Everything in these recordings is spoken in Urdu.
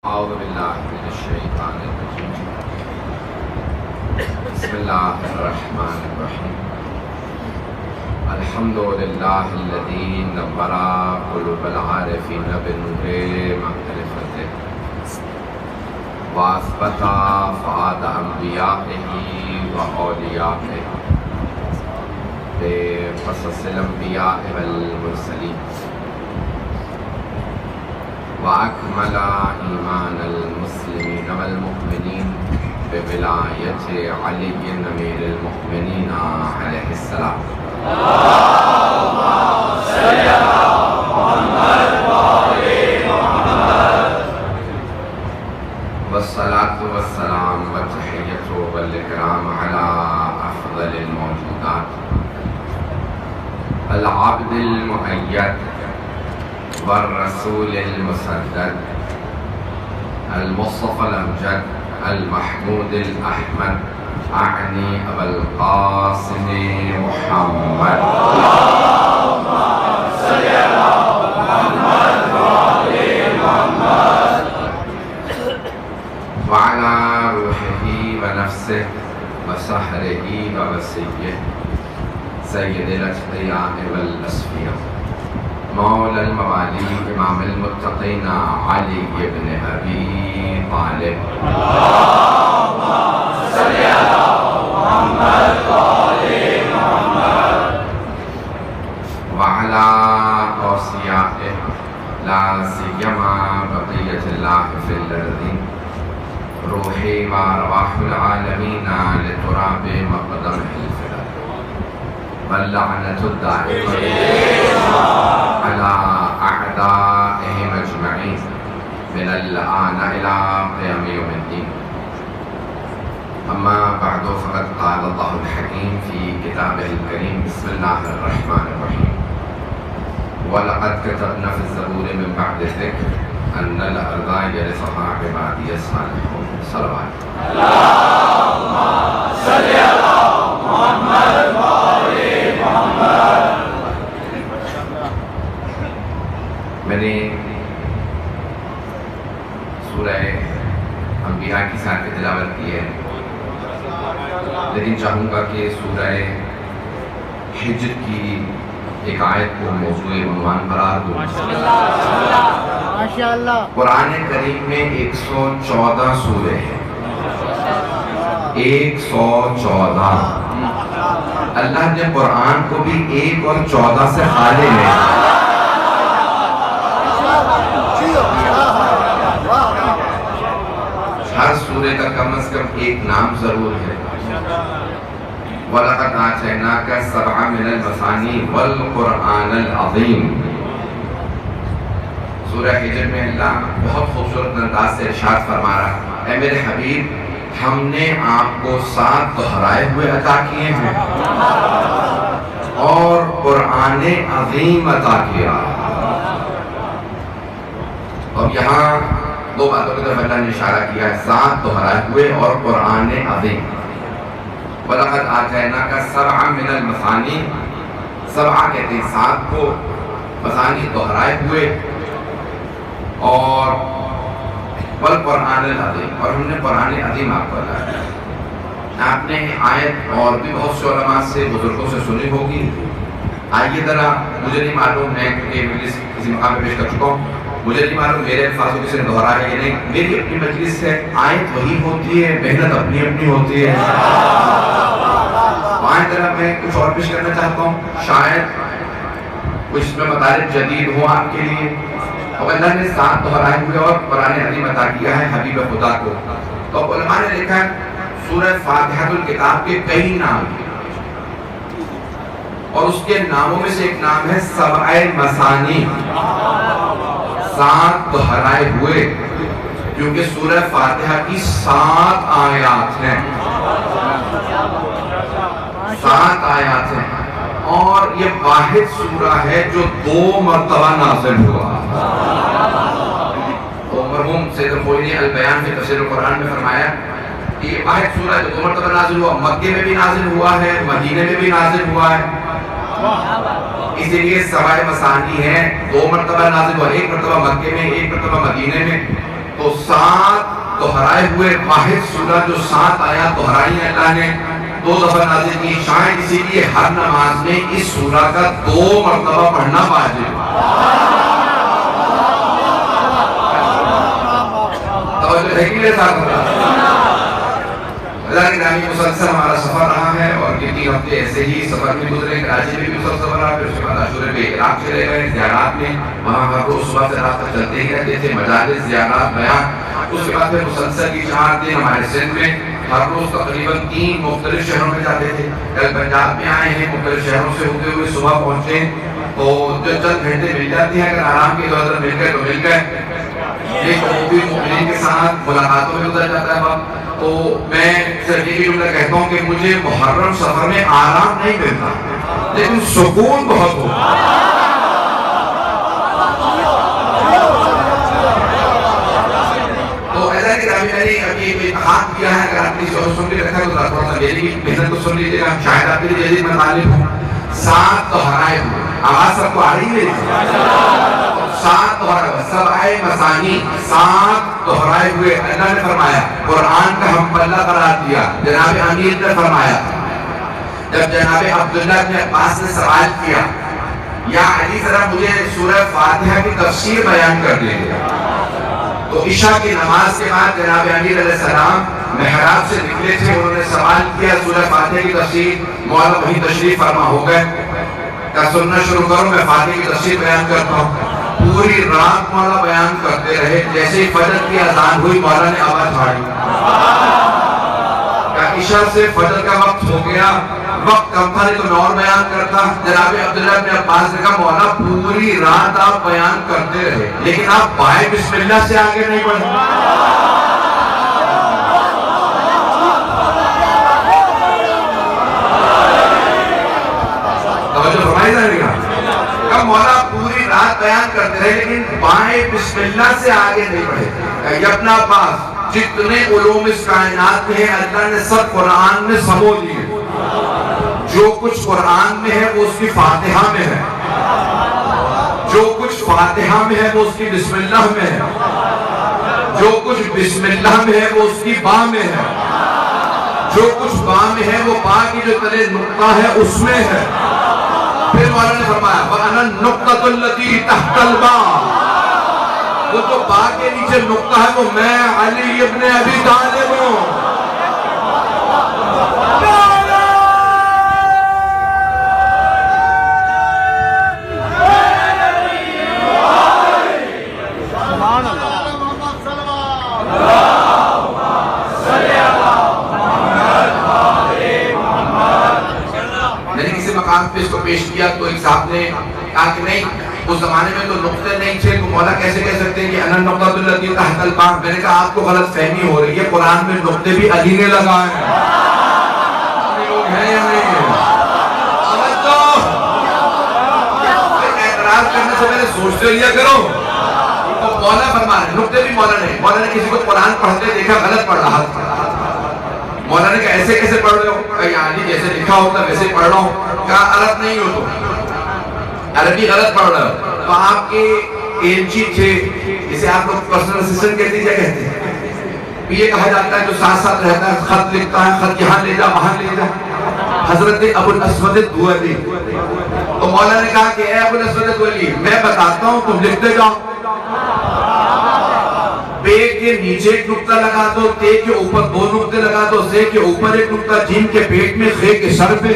أعوذ بالله من الشيطان الرجيم. بسم الله الرحمن الرحيم. الحمد لله الذي نور قلوب العارفين بنور معرفته وأثبت فؤاد أنبيائه وأوليائه بقصص الأنبياء والمرسلين وأكمل إيمان المسلمين والمؤمنين بولاية علي أمير المؤمنين عليه السلام. اللهم صل على محمد وآل محمد. والصلاة والسلام والتحية والإكرام على أفضل الموجودات العبد المؤيد والرسول المسدد المصطفى الأمجد المحمود الأحمد أعني أبا القاسم محمد. اللهم صل على محمد وآل محمد وعلى روحه ونفسه وسحره ووسيه سيد الأتقياء والأصفياء مولى الموالي إمام المتقين علي بن أبي طالب. اللهم صل على محمد وآل محمد وعلى أوصيائه لا سيما بقية الله في الأرض روحي وأرواح العالمين لتراب مقدمه الفداء واللعنة الدائمة على أعدائهم أجمعين من الآن إلى قيام يوم الدين. أما بعد فقد قال الله الحكيم في كتابه الكريم بسم الله الرحمن الرحيم ولقد كتبنا في الزبور من بعد الذكر أن الأرض يرثها عبادي الصالحون. صلوات. اللهم صل على محمد وآل محمد. میں نے سورہ انبیاء کی ساتھ تلاوت کی ہے، لیکن چاہوں گا کہ سورہ حجر کی ایک آیت کو موضوع عنوان قرار دوں۔ ماشاءاللہ۔ قرآن کریم میں 114 سورے ہیں، 114۔ اللہ نے قرآن کو بھی 1 اور 14 سے خالی ہے۔ ہر سورے کا کم از کم ایک نام ضرور ہے۔ وَلَقَدْ آتَيْنَاكَ سَبْعًا مِنَ الْمَثَانِي وَالْقُرْآنَ الْعَظِيمِ۔ سورہ حجر میں اللہ بہت خوبصورت انداز سے ارشاد فرما رہا ہے، اے میرے حبیب ہم نے آپ کو 7 دہرائے ہوئے عطا کیے ہیں اور قرآن عظیم عطا کیا۔ اور یہاں 2 باتوں کی طرف اللہ نے اشارہ کیا ہے، 7 دہرائے ہوئے اور قرآن عظیم۔ وَلَقَدْ آتَيْنَاكَ سَبْعًا مِنَ الْمَثَانِي، 7 کہتے ہیں 7 کو، مثانی دہرائے ہوئے، اور والقرآن العظیم، اور ہم نے قرآن عظیم آپ کو عطا کیا۔ آپ نے آیت اور بھی بہت سے علماء سے بزرگوں سے سنی ہوگی۔ آئیے ذرا، مجھے نہیں معلوم ہے کیونکہ میں کسی مقام پہ پیش کر چکا ہوں، مجھے نہیں معلوم میرے الفاظ کو کسی نے دہرا ہے یا نہیں، میری اپنی مجلس سے آیت وہی ہوتی ہے، محنت اپنی اپنی ہوتی ہے۔ آئیں طرح میں کچھ اور پیش کرنا چاہتا ہوں، شاید کچھ میں مطالب جدید ہوں آپ کے لیے۔ اور اللہ نے 7 دہرائے ہوئے اور قرآن عظیم عطا کیا ہے حبیب خدا کو۔ تو علماء نے لکھا ہے سورہ فاتحۃ الکتاب کے کئی نام ہیں، اور اس کے ناموں میں سے ایک نام ہے سبع مثانی، 7 دہرائے ہوئے، کیونکہ سورہ فاتحہ کی 7 آیات ہیں، 7 آیات ہیں، اور یہ واحد سورہ ہے جو 2 مرتبہ نازل ہوا۔ تو مرحوم سید الخوئینی البیان میں تفسیر القرآن میں فرمایا کہ یہ واحد سورہ جو 2 مرتبہ نازل ہوا، مکے میں بھی نازل ہوا ہے، مدینے میں بھی نازل ہوا ہے۔ اسی لیے سبع مثانی ہیں، 2 مرتبہ نازل ہوا، 1 مرتبہ مکے میں، 1 مرتبہ مدینے میں، تو 7 دہرائے ہوئے واحد سورہ جو 7 آیات دہرائی ہیں اللہ نے 2 دفعہ نازل کی، شاید اسی لیے ہر نماز میں اس سورہ کا 2 مرتبہ پڑھنا واجب ہے۔ توجہ ہے کہ میرے ساتھ اللہ کی نامی مسلسل ہمارا سفر رہا ہے، اور کتنی ہفتے ایسے ہی سفر میں گزرے، کراچی میں بھی سفر رہا، پھر اس کے بعد عاشورے پہ عراق چلے گئے زیارات میں، وہاں ہر روز صبح سے رات تک چلتے ہی رہتے تھے، مجالس، زیارات، بیان۔ اس کے بعد پھر مسلسل کی 4 دن ہمارے سندھ میں ہر روز تقریباً 3 مختلف شہروں میں جاتے تھے۔ کل پنجاب میں آئے ہیں، مختلف شہروں سے ہوتے ہوئے صبح پہنچے، تو جو چند گھنٹے مل جاتی ہیں اگر آرام کی ضرورت مل گئے تو مل گئے، ایک بھی مومنین کے ساتھ ملاقاتوں میں گزر جاتا ہے وقت۔ تو میں صرف یہ جملہ کہتا ہوں کہ مجھے محرم سفر میں آرام نہیں ملتا، لیکن سکون بہت ہوتا ہے۔ تو ایسا کہ میں نے ابھی انتخاب کیا ہے، اگر آپ نے اسے سن کے رکھا ہے تو تھوڑا سا میری بھی محنت کو سن لیجیے گا، شاید آپ کے لیے جدید مطالب ہوں۔ 7 دہرائے ہوئے، آواز سب کو آ رہی ہے؟ 7 دہرائے ہوئے، 7 مسانی، 7 دہرائے ہوئے۔ اللہ نے فرمایا، قرآن کا ہم پلہ قرار دیا، جناب امیر نے فرمایا، جب جناب عبداللہ بن عباس نے سوال کیا، یا علی ذرا مجھے سورہ فاتحہ کی تفسیر بیان کر دیں گے، تو عشاء کی نماز کے بعد جناب امیر علیہ السلام محراب سے نکلے تھے، انہوں نے سوال کیا سورہ فاتحہ کی تفسیر، مولا وہیں تشریف فرما ہو گئے، کہا سننا شروع کرو، میں فاتحہ کی تفسیر بیان کرتا ہوں۔ پوری رات مولا بیان کرتے رہے، جیسے ہی فجر کی اذان ہوئی مولا نے آواز چھاڑی، کہا عشاء سے فجر کا وقت ہو گیا، وقت کم تھا نہیں تو میں اور بیان کرتا۔ جناب عبداللہ بن عباس نے کہا مولا پوری رات آپ بیان کرتے رہے، لیکن آپ بائے بسم اللہ سے آگے نہیں بڑھے۔ توجہ فرمائی جائے گا، کہا مولا پوری رات بیان کرتے رہے لیکن بائے بسم اللہ سے آگے نہیں بڑھے۔ یا ابن عباس جتنے علوم اس کائنات میں ہیں اللہ نے سب قرآن میں سمو دیے، جو کچھ قرآن میں ہے وہ اس کی فاتحہ میں ہے، جو کچھ فاتحہ میں ہے وہ اس کی بسم اللہ میں ہے، جو کچھ بسم اللہ میں ہے وہ اس کی با میں ہے، جو کچھ با میں ہے وہ با کی جو تلے نقطہ ہے اس میں ہے۔ پھر مولا نے فرمایا وَأَنَا النُّقْطَةُ الَّتِي تَحْتَ الْبَاءِ، وہ جو با کے نیچے نقطہ ہے وہ میں علی ابن ابی طالب ہوں۔ اس کو پیش کیا تو ایک صاحب نے کہا کہ نہیں اس زمانے میں تو نقطے نہیں تھے، تو مولا کیسے کہہ سکتے ہیں کہ انا النقطۃ التی تحت الباء؟ میں نے کہا آپ کو غلط فہمی ہو رہی ہے، قرآن میں نقطے بھی علی نے لگائے ہیں۔ لوگ ہیں یا نہیں ہیں؟ اعتراض کرنے سے پہلے سوچتے لیا کرو۔ تو مولا فرما رہے نقطے بھی مولا نے کسی کو قرآن پڑھتے دیکھا غلط پڑھ رہا تھا، مولا نے کہا ایسے کیسے پڑھ رہے ہو؟ کہا یعنی جیسے لکھا ہوتا ویسے پڑھ رہا ہوں۔ کہا عرب نہیں ہو تو عربی غلط پڑھ رہے ہو۔ تو آپ کے ایلچی تھے، جسے آپ لوگ پرسنل اسسٹنٹ کہتے ہیں، کہتے ہیں یہ کہا جاتا ہے جو ساتھ ساتھ رہتا ہے، خط لکھتا ہے، خط یہاں لے جا وہاں لے جا، حضرت ابو الاسود الدؤلی۔ تو مولا نے کہا کہ اے ابو الاسود الدؤلی میں بتاتا ہوں تم لکھتے جاؤ، پے کے نیچے ایک نقطہ لگا دو، تے کے اوپر 2 نقطے لگا دو، زے کے اوپر ایک نقطہ، جیم کے پیٹ میں، خے کے سر پہ،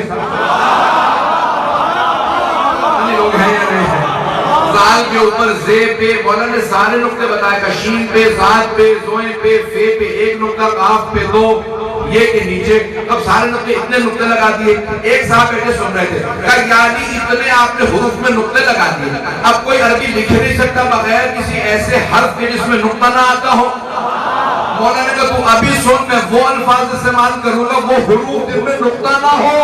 لوگ ہیں یا نہیں ہیں؟ زال کے اوپر زے پہ مولا نے سارے نقطے بتائے، شین پہ، زاد پہ، زوئیں پہ، فے پہ ایک نقطہ، قاف پہ 2، یہ کے نیچے اب سارے نقطے اتنے نقطے لگا دیے۔ ایک صاحب بیٹھے سن رہے تھے، کہا یعنی اتنے آپ نے حروف میں نقطے لگا دیے، اب کوئی عربی لکھ نہیں سکتا بغیر کسی ایسے حرف کے جس میں نقطہ نہ آتا ہو؟ مولا نے کہا تو ابھی سن، میں وہ الفاظ استعمال کروں گا وہ حروف جن میں نقطہ نہ ہو۔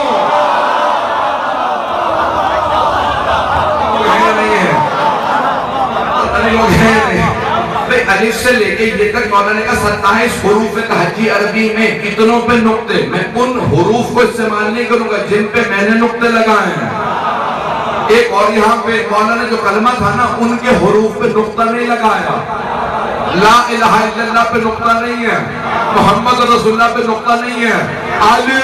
الف سے لے کے یہ تک مولا نے کہا 27 حروف تہجی عربی میں کتنوں پہ نقطے، میں ان حروف کو استعمال نہیں کروں گا جن پہ میں نے نقطے لگائے ہیں۔ ایک اور یہاں پہ مولا نے جو کلمہ تھا نا ان کے حروف پہ نقطہ نہیں لگایا، لا الہ الا اللہ پہ نقطہ نہیں ہے، محمد رسول اللہ پہ نقطہ نہیں ہے، علی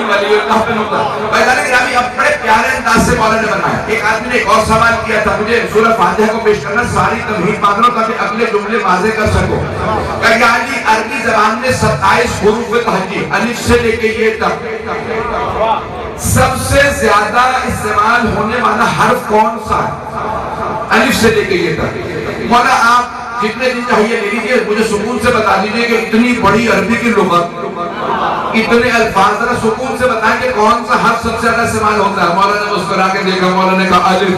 ولی اللہ پہ نقطہ۔ بھائی گرامی اب بڑے پیارے انداز سے مولانا نے بنایا۔ ایک آدمی نے ایک اور سوال کیا تھا، مجھے سورہ فاتحہ کو پیش کرنا، ساری تمہید مان لو تاکہ اگلے جملے واضح کر سکو۔ کہ یعنی عربی زبان میں 27 حروف تہجی، الف سے لے کے یہ تک سب سے زیادہ استعمال ہونے والا حرف کون سا ہے؟ الف سے لے کے یہ تک۔ مولا آپ جتنے دن چاہیے لے لیجیے، مجھے سکون سے بتا دیجیے کہ اتنی بڑی عربی کی لغت، اتنے الفاظ، ذرا سکون سے بتائیں کہ کون سا حرف سب سے زیادہ استعمال ہوتا ہے۔ مولانا نے مسکرا کے دیکھا، مولانا نے کہا الف۔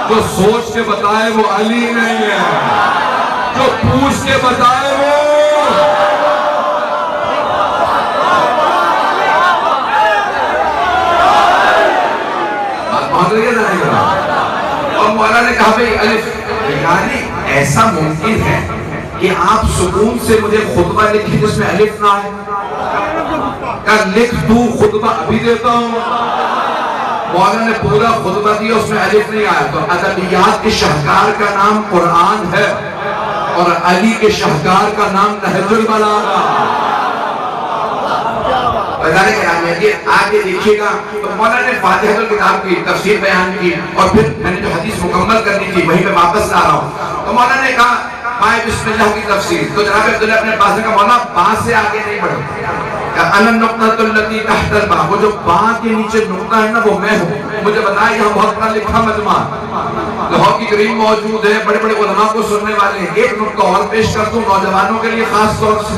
جو سوچ کے بتائے وہ علی نہیں ہے، جو پوچھ کے بتائے وہ اور مولانا نے کہا بھئی الف۔ یعنی ایسا ممکن ہے کہ آپ سکون سے مجھے خطبہ لکھیں جس میں الف نہ آئے؟ کہ لکھ دوں خطبہ ابھی دیتا ہوں؟ مولانا نے پورا خطبہ دیا، اس میں الف نہیں آیا۔ تو ادبیات کے شاہکار کا نام قرآن ہے اور علی کے شاہکار کا نام نہج البلاغہ۔ آگے دیکھیے گا تو مولانا نے فاتحہ الکتاب کی تفسیر بیان کی، اور پھر میں نے جو حدیث مکمل کرنی تھی وہیں پہ واپس آ رہا ہوں۔ تو مولانا نے کہا بائے بسم اللہ کی تفسیر، تو جناب عبداللہ اپنے پاس نے کہا مولانا با سے آگے نہیں بڑھے، کہ انا النقطۃ التی تحت البا، وہ جو با کے نیچے نقطہ ہے نا وہ میں ہوں۔ مجھے بتایا یہاں بہت بڑا لکھا مجمع لاہور کی کریم موجود ہے، بڑے بڑے علماء کو سننے والے ہیں۔ ایک نقطہ اور پیش کر دوں نوجوانوں کے لیے خاص طور سے،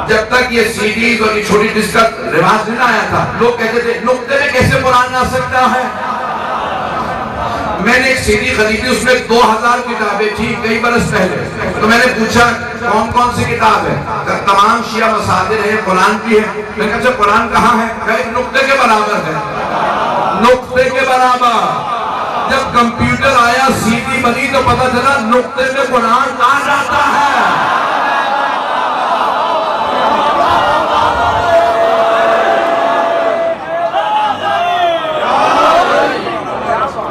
جب تک یہ سی ڈیز اور یہ چھوٹی ڈسک کا رواج نہیں آیا تھا، لوگ کہتے تھے نقطے میں کیسے قرآن آ سکتا ہے۔ میں نے ایک سی ڈی خریدی، اس میں 2000 کتابیں تھی کئی برس پہلے۔ تو میں نے پوچھا کون کون سی کتاب ہے؟ تمام شیعہ مصادر ہیں، قرآن بھی ہے۔ میں نے کہا قرآن کہاں ہے؟ ایک نقطے کے برابر ہے، نقطے کے برابر۔ جب کمپیوٹر آیا، سی ڈی بنی تو پتہ چلا نقطے میں قرآن آ جاتا ہے۔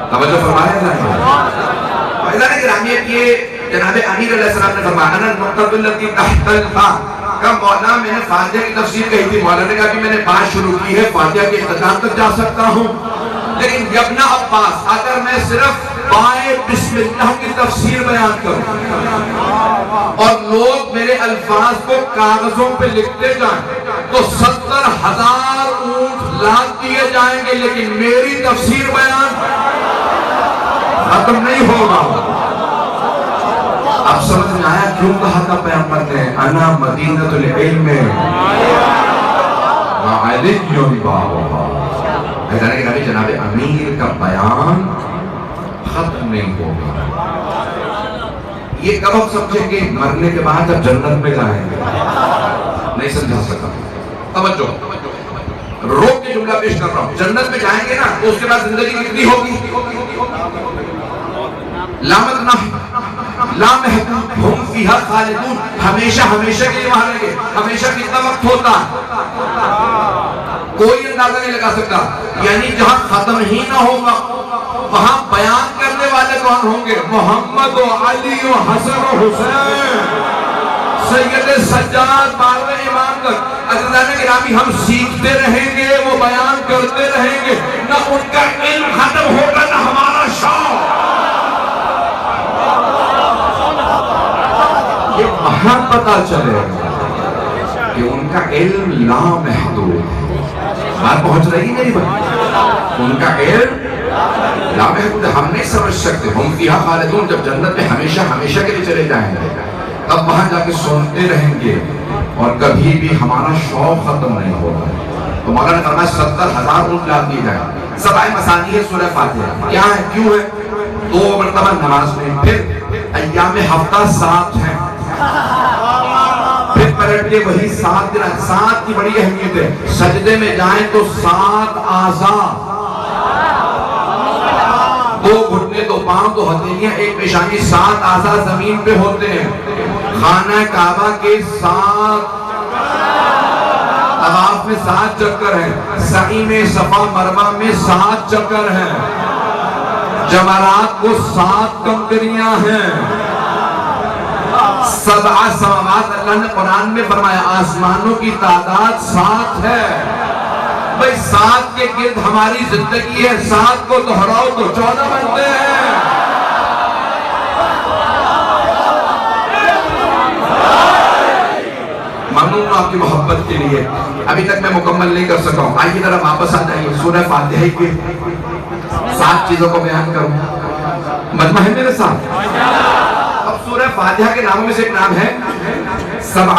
توجہ فرمایا جائے گرامی، یہ جناب امیر علیہ السلام نے فرمایا انا النقطۃ التی تحت البا، کہ مولانا میں نے فاتحہ کی تفسیر کہی تھی، مولانا نے کہا کہ میں نے بات شروع کی ہے، فاتحہ کے اختتام تک جا سکتا ہوں، لیکن ابن عباس اگر میں صرف بائے بسم اللہ کی تفسیر بیان کروں اور لوگ میرے الفاظ کو کاغذوں پہ لکھتے جائیں تو 70,000 اونٹ لاد دیے جائیں گے، لیکن میری تفسیر بیان ختم نہیں ہوگا۔ اب سمجھ میں آیا کیوں کہا تھا پیغمبر نے انا مدینۃ العلم وعلی بابھا۔ کہ نبی جناب امیر کا بیان ختم نہیں ہوگا۔ یہ کب ہم سمجھیں گے؟ مرنے کے بعد جب جنت میں جائیں گے۔ نہیں سمجھا سکتا، توجہ روک کے جملہ پیش کر رہا ہوں۔ جنت میں جائیں گے نا تو اس کے بعد زندگی کتنی ہوگی؟ لا محدود ہم فیہا خالدون، ہمیشہ ہمیشہ کے لیے وہاں رہیں گے۔ ہمیشہ کتنا وقت ہوتا ہے کوئی اندازہ نہیں لگا سکتا، یعنی جہاں ختم ہی نہ ہوگا وہاں بیان کرنے والے کون ہوں گے؟ محمد و علی و حسن و حسین، سید سجاد 12 امام تک۔ عزیزان گرامی ہم سیکھتے رہیں گے، وہ بیان کرتے رہیں گے، نہ ان کا علم ختم ہوگا نہ ہمارا شوق۔ یہ وہاں پتا چلے گا کہ ان کا علم لامحدود ہے۔ بات پہنچ رہی میری بات؟ ان کا علم لامحدود ہے، ہم نہیں سمجھ سکتے۔ ہم فیہا خالدون، جب جنت میں ہمیشہ ہمیشہ کے لیے چلے جائیں گے تب وہاں جا کے سنتے رہیں گے اور کبھی بھی ہمارا شوق ختم نہیں ہوگا۔ تو مولانا نے فرمایا 70,000 اونٹ لاد دیے جائیں۔ سبع مثانی ہے سورہ فاتحہ، کیا ہے کیوں ہے؟ 2 مرتبہ نماز میں، پھر ایام ہفتہ 7 ہیں، پھر پلٹ کے وہی 7 دن۔ 7 کی بڑی اہمیت ہے، سجدے میں جائیں تو 7 اعضاء، 2 گھٹنے 2 پاؤں 2 ہتھیلیاں 1 پیشانی، 7 اعضاء زمین پہ ہوتے ہیں۔ خانہ کعبہ کے 7 طواف طواف میں 7 چکر ہیں، سعی میں صفا مروہ میں 7 چکر ہیں، جمرات کو 7 کنکریاں ہیں، 7 سماوات اللہ نے قرآن میں فرمایا آسمانوں کی تعداد 7 ہے۔ بھئی 7 کے گرد ہماری زندگی ہے، 7 کو دہراؤ تو 14 بنتے ہیں۔ ممنون آپ کی محبت کے لیے، ابھی تک میں مکمل نہیں کر سکا ہوں، آئیے ذرا واپس آ جائیے سورہ فاتحہ کے 7 چیزوں کو بیان کروں، مجمع ہے میرے ساتھ۔ اب سورہ فاتحہ کے ناموں میں سے ایک نام ہے سبع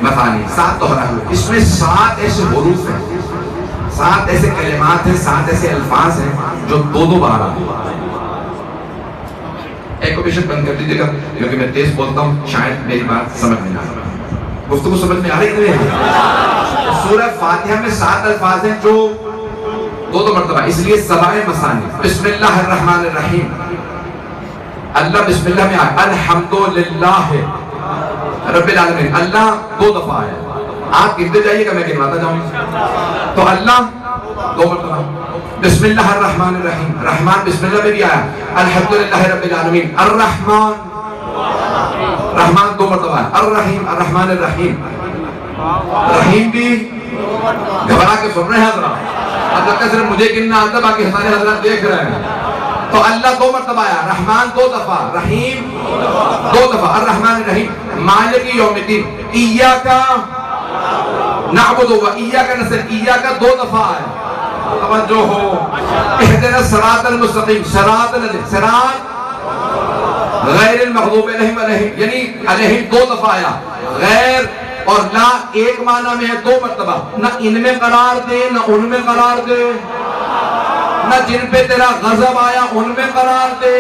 مثانی، 7 دہرا ہوئے، اس میں 7 ایسے حروف ہیں، 7 ایسے کلمات ہیں، 7 ایسے الفاظ ہیں جو 2 بار آتے ہیں۔ ایک کو بیشک بند کر دیجیے گا کیونکہ میں تیز بولتا ہوں، شاید میری بات سمجھ میں نہ آ رہا، گفتگو سمجھ میں آ رہی ہے؟ سورہ فاتحہ میں 7 الفاظ ہیں جو 2 مرتبہ، اس لیے سبع مثانی۔ بسم اللہ الرحمن الرحیم، اللہ بسم اللہ میں آئے، الحمدللہ رب العالمین، اللہ 2 دفعہ آیا، آپ گنتے جائیے گا میں گنواتا جاؤں، تو اللہ 2 مرتبہ، بسم اللہ الرحمن الرحیم، رحمان بسم اللہ میں بھی آیا، الحمدللہ رب العالمین، الرحمن، رحمان 2 مرتبہ ہے، الرحیم، الرحمن الرحیم، رحیم بھی گھبرا کے سن رہے ہیں حضرات، اب لگتا ہے صرف مجھے گننا آتا باقی ہمارے حضرات دیکھ رہے ہیں، تو اللہ 2 مرتبہ آیا، رحمان 2 دفعہ، رحیم 2 دفعہ، الرحمن الرحیم، مالک یوم الدین، ایاکا نعبد و ایاکا نستعین، ایاکا 2 دفعہ آیا، توجہ ہو، اہدنا الصراط المستقیم، صراط غیر المغضوب علیہم، یعنی علیہم 2 دفعہ آیا، غیر اور لا ایک معنی میں ہے 2 مرتبہ، نہ ان میں قرار دے نہ ان میں قرار دے، نہ جن پہ تیرا غضب آیا ان میں قرار دے،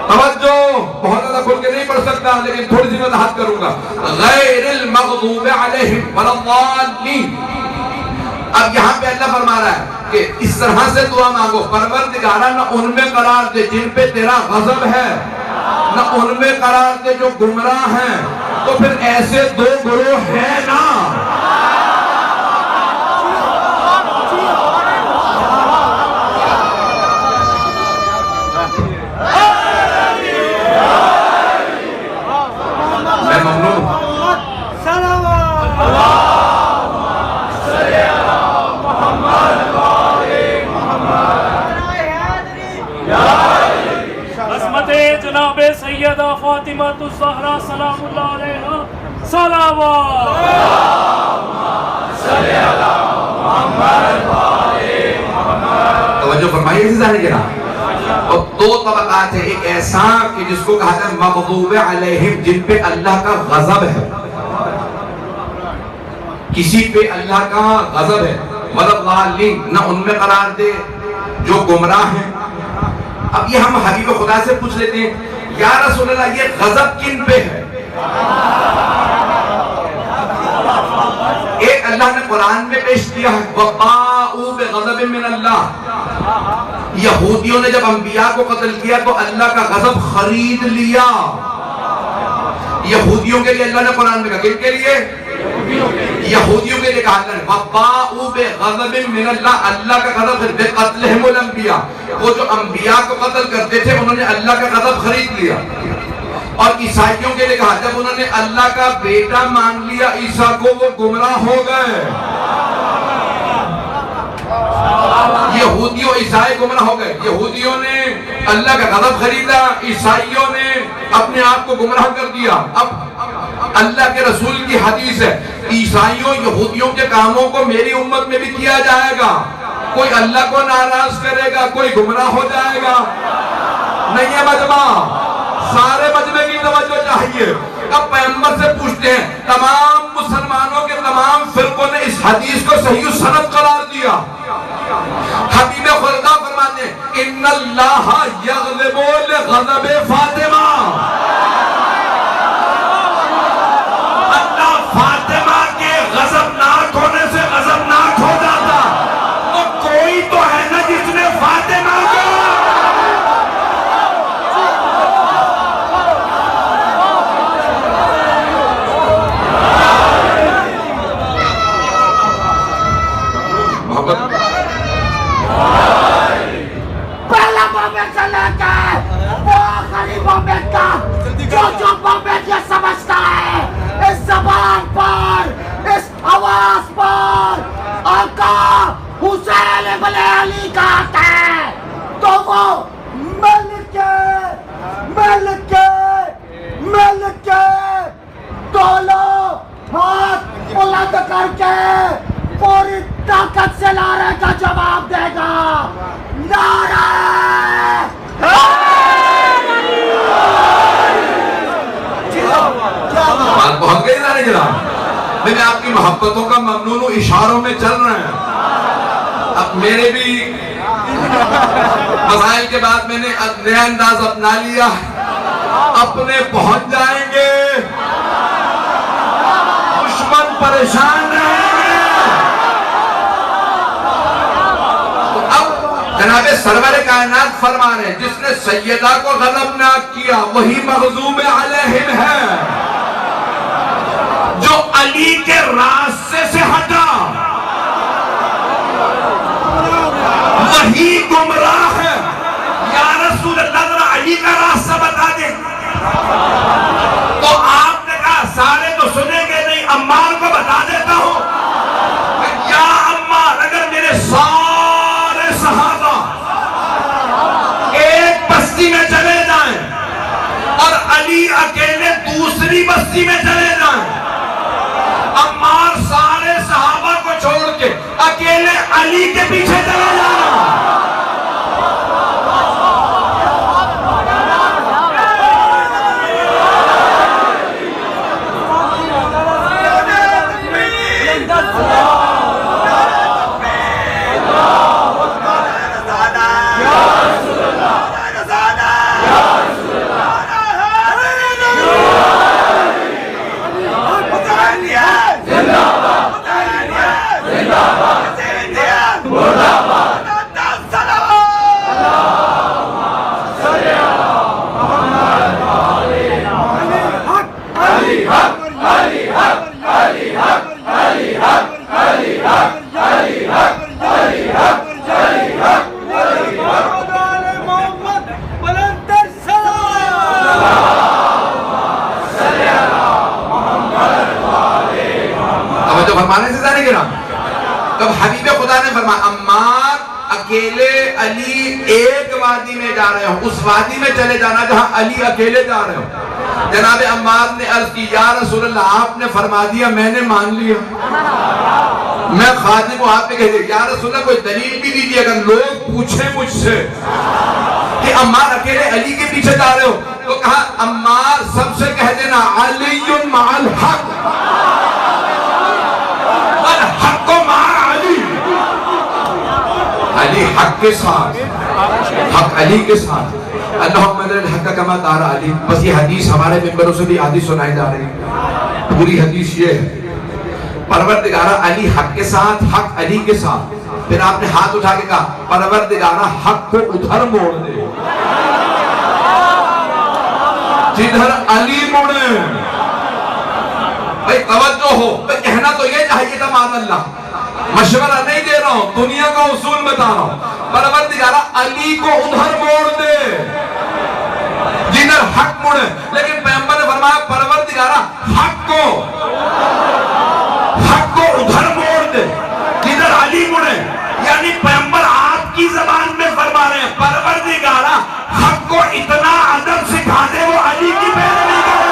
توجہ، بہت زیادہ کھل کے نہیں پڑھ سکتا لیکن تھوڑی سی وضاحت کروں گا، غیر المغضوب علیہم ولا الضالین۔ اب یہاں پہ اللہ فرما رہا ہے کہ اس طرح سے دعا مانگو، پروردگارہ نہ ان میں قرار دے جن پہ تیرا غضب ہے، نہ ان میں قرار دے جو گمراہ ہیں، تو پھر ایسے 2 گروہ ہیں نا، میں ممنون جناب سیدہ فاطمہ الزہرا سلام اللہ علیہا صلوات توجہ فرمائیے اسی ظاہر کے نام، اور 2 طبقات ہیں، ایک ایسا کہ جس کو کہا ہے مغضوب علیہم، جن پہ اللہ کا غضب ہے، کسی پہ اللہ کا غضب ہے، ولا الضالین، نہ ان میں قرار دے جو گمراہ ہیں۔ اب یہ ہم حبیب خدا سے پوچھ لیتے ہیں یا رسول اللہ یہ غضب کن پہ ہے؟ ایک اللہ نے قرآن میں پیش کیا ہے وَبَاءُوا بِغَضَبٍ مِّنَ اللَّهِ، یہودیوں نے جب انبیاء کو قتل کیا تو اللہ کا غضب خرید لیا، یہودیوں کے لیے اللہ نے قرآن میں کہا، کن کے لیے؟ یہودیوں کے لیے کہا اللہ نے وَبَاءُوا بِغَضَبٍ مِّنَ اللَّهِ، اللہ کا غضب بِقَتْلِهِمُ الْأَنْبِيَاءَ، وہ جو انبیاء کو قتل کرتے تھے انہوں نے اللہ کا غضب خرید لیا۔ اور عیسائیوں کے لیے کہا جب انہوں نے اللہ کا بیٹا مان لیا عیسیٰ کو وہ گمراہ ہو گئے، یہودیوں عیسائی گمراہ ہو گئے، یہودیوں نے اللہ کا غضب خریدا، عیسائیوں نے اپنے آپ کو گمراہ کر دیا۔ اب اللہ کے رسول کی حدیث ہے عیسائیوں یہودیوں کے کاموں کو میری امت میں بھی کیا جائے گا، کوئی اللہ کو ناراض کرے گا، کوئی گمراہ ہو جائے گا، نہیں ہے مجمع، سارے مجمع کی توجہ چاہیے۔ اب پیغمبر سے پوچھتے ہیں تمام مسلمانوں کے تمام فرقوں نے اس حدیث کو صحیح سند قرار دیا، حبیب خدا فرماتے ہیں ان اللہ یغضب لغضب فاطمہ، اللہ فاطمہ کے غضبناک ہونے سے غضبناک ہو جاتا، تو کوئی تو ہے نا جس نے فاطمہ کو بات بہت گئی نا جناب، میں آپ کی محبتوں کا ممنون ہوں، اشاروں میں چل رہے ہیں. اب میرے بھی مسائل کے بعد میں نے نیا انداز اپنا لیا، اپنے پہنچ جائیں گے، دشمن پریشان رہیں گے. تو اب جناب سرور کائنات فرما رہے ہیں جس نے سیدہ کو غضبناک کیا وہی مغضوب علیہم ہے، جو علی کے راستے سے ہٹا وہی گمراہ ہے. یا رسول اللہ ذرا علی کا راستہ بتا دیں. تو آپ نے کہا سارے تو سنیں گے نہیں، عمار کو بتا دیتا ہوں. یا عمار، اگر میرے سارے صحابہ ایک بستی میں چلے جائیں اور علی اکیلے دوسری بستی میں چلے جائیں، عمار سارے صحابہ کو چھوڑ کے اکیلے علی کے پیچھے چلے جانا. فرمانے سے جانے گرام تب حبیب خدا نے فرمایا عمار اکیلے علی ایک وادی میں جا رہے ہوں، اس وادی میں چلے جانا جہاں علی اکیلے جا رہے ہوں. جناب عمار نے عرض کی یا رسول اللہ آپ نے فرما دیا میں نے مان لیا. میں خادم کو آپ نے کہہ دیا یا رسول اللہ کوئی دلیل بھی دیجیے اگر لوگ پوچھیں مجھ سے کہ عمار اکیلے علی کے پیچھے جا رہے ہو تو کہا عمار سب سے کہہ دینا علی مع الحق الحق مع علی، علی حق کے ساتھ، حق علی کے ساتھ. اللہم ادر الحق کما دار علی. بس یہ حدیث ہمارے ممبروں سے بھی حدیث سنائی جا رہی ہے. پوری حدیث یہ ہے پروردگارہ علی حق کے ساتھ، حق علی کے ساتھ. پھر آپ نے ہاتھ اٹھا کے کہا پروردگارہ حق کو ادھر موڑ دے جدھر علی مڑے. بھئی توجہ ہو، بھئی کہنا تو یہ چاہیے تھا معاذ اللہ، مشورہ نہیں دے رہا ہوں، دنیا کا اصول بتا رہا ہوں. پروردگارہ علی کو ادھر موڑ دے جدھر حق مڑے. لیکن پیغمبر نے فرمایا پروردگارہ حق کو ادھر موڑ دے جدھر علی مڑے. یعنی پیغمبر آپ کی زبان میں فرما رہے ہیں پروردگارہ حق کو اتنا ادب سکھا دے وہ علی کی پیروی کرے.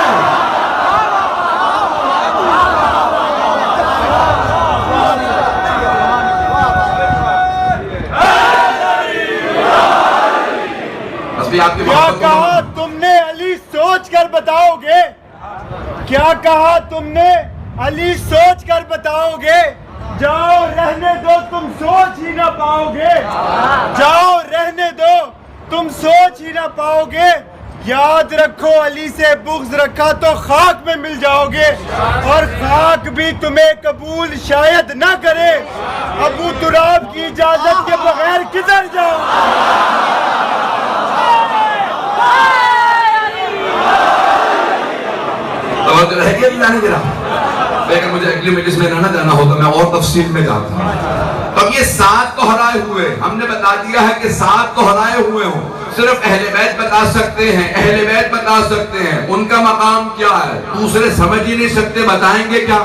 کیا کہا تم نے علی سوچ کر بتاؤ گے؟ کیا کہا تم نے علی سوچ کر بتاؤ گے؟ جاؤ رہنے دو تم سوچ ہی نہ پاؤ گے، جاؤ رہنے دو تم سوچ ہی نہ پاؤ گے. یاد رکھو علی سے بغض رکھا تو خاک میں مل جاؤ گے، اور خاک بھی تمہیں قبول شاید نہ کرے. ابو تراب کی اجازت کے بغیر کدھر جاؤ؟ توجہ رہ گیا نہیں جرا، لیکن مجھے اگلی مجلس میں نہ جانا ہوتا میں اور تفصیل میں جاتا. اب یہ 7 تو ہرائے ہوئے، ہم نے بتا دیا ہے کہ 7 تو ہرائے ہوئے ہوں. صرف اہل بیت بتا سکتے ہیں، اہل بیت بتا سکتے ہیں ان کا مقام کیا ہے، دوسرے سمجھ ہی نہیں سکتے، بتائیں گے کیا؟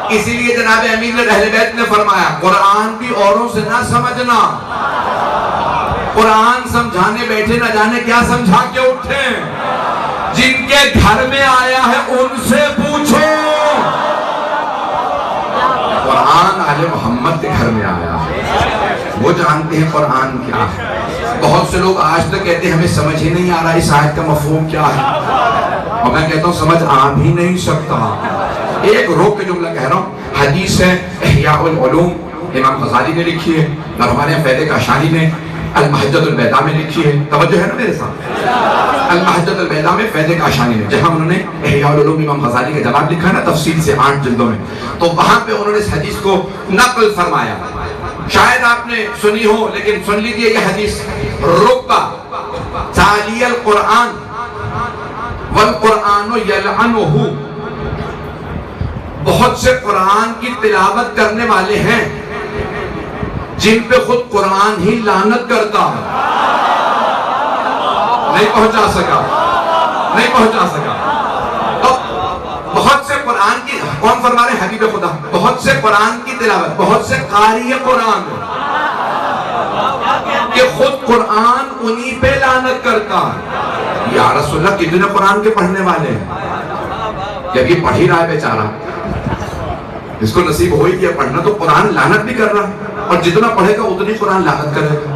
اسی لیے جناب امیر اہل بیت نے فرمایا قرآن بھی اوروں سے نہ سمجھنا، قرآن سمجھانے بیٹھے نہ جانے کیا سمجھا کے اٹھے. جن کے گھر میں آیا ہے ان سے پوچھو. قرآن آل محمد کے گھر میں آیا ہے، وہ جانتے ہیں قرآن کیا ہے. بہت سے لوگ آج تک کہتے ہیں ہمیں سمجھ ہی نہیں آ رہا اس آیت کا مفہوم کیا ہے. اور میں کہتا ہوں سمجھ آ بھی نہیں سکتا. ایک روک کے جملہ کہہ رہا ہوں. حدیث ہے احیاء العلوم امام غزالی نے لکھی ہے اور ہمارے یہاں فیض کاشانی نے المحجۃ البیضاء میں لکھی ہے. توجہ ہے نا میرے ساتھ؟ المحجۃ البیضاء میں فیض کاشانی میں جہاں انہوں نے احیاء العلوم امام غزالی کا جواب لکھا ہے نا تفصیل سے 8 جلدوں میں, تو وہاں پہ انہوں نے اس حدیث کو نقل فرمایا. شاید آپ نے سنی ہو لیکن سن لیجیے یہ حدیث. ربا تالی القرآن والقرآن یلعنہ, بہت سے قرآن کی تلاوت کرنے والے ہیں جن پہ خود قرآن ہی لعنت کرتا ہے. نہیں پہنچا سکا. تو بہت سے قرآن کی, کون فرما رہے ہیں؟ حبیب خدا. بہت سے قرآن کی تلاوت, بہت سے قاری قرآن کہ خود قرآن انہی پہ لعنت کرتا ہے. یا رسول اللہ کتنے قرآن کے پڑھنے والے ہیں, جب یہ پڑھ ہی رہا ہے بیچارہ, اس کو نصیب ہو ہی کیا پڑھنا, تو قرآن لعنت بھی کر رہا ہے, اور جتنا پڑھے گا اتنی قرآن لعنت کرے گا.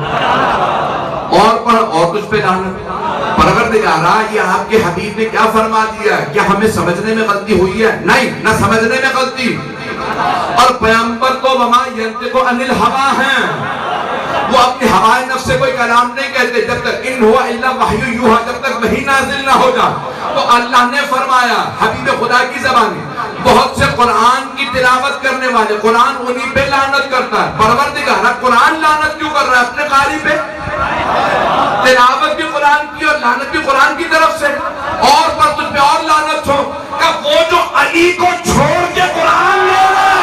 اور پڑھ اور تجھ پہ لعنت. پروردگارا یہ آپ کے حبیب نے کیا فرما دیا ہے؟ کیا ہمیں سمجھنے میں غلطی ہوئی ہے؟ نہیں, نہ سمجھنے میں غلطی. اور پیغمبر تو وما ینطق عن الہوا ہیں, وہ اپنی ہوائے نفس سے کوئی کلام نہیں کہتے جب تک ان ہوا الا وحی یوحا, جب تک وحی نازل نہ ہو جائے. تو اللہ نے فرمایا حبیب خدا کی زبانی, بہت سے قرآن کی تلاوت کرنے والے قرآن انہی پہ لعنت کرتا ہے. پروردگار قرآن لعنت کیوں کر رہا ہے اپنے قاری پہ؟ تلاوت بھی قرآن کی اور لعنت بھی قرآن کی طرف سے. اور پر تجھ پہ اور لعنت ہو کہ وہ جو علی کو چھوڑ کے قرآن لے رہے ہیں.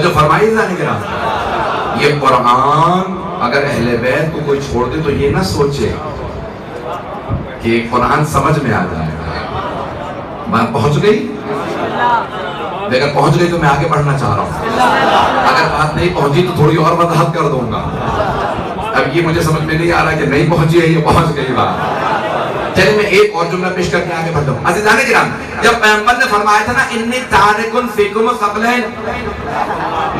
جو فرمائی جانے گرا, یہ قرآن اگر اہل بیت کو کوئی چھوڑ دے تو یہ نہ سوچے کہ قرآن سمجھ میں آ جائے. بات پہنچ گئی؟ اگر پہنچ گئی تو میں آگے بڑھنا چاہ رہا ہوں. اگر بات نہیں پہنچی تو تھوڑی اور وضاحت کر دوں گا. اب یہ مجھے سمجھ میں نہیں آ رہا کہ نہیں پہنچی ہے, یہ پہنچ گئی بات. چلے میں ایک اور جملہ پیش کر کے آگے بڑھتا ہوں. عزیزان کرام, جب پیغمبر نے فرمایا تھا نا انی تارکن فیکم ثقلین,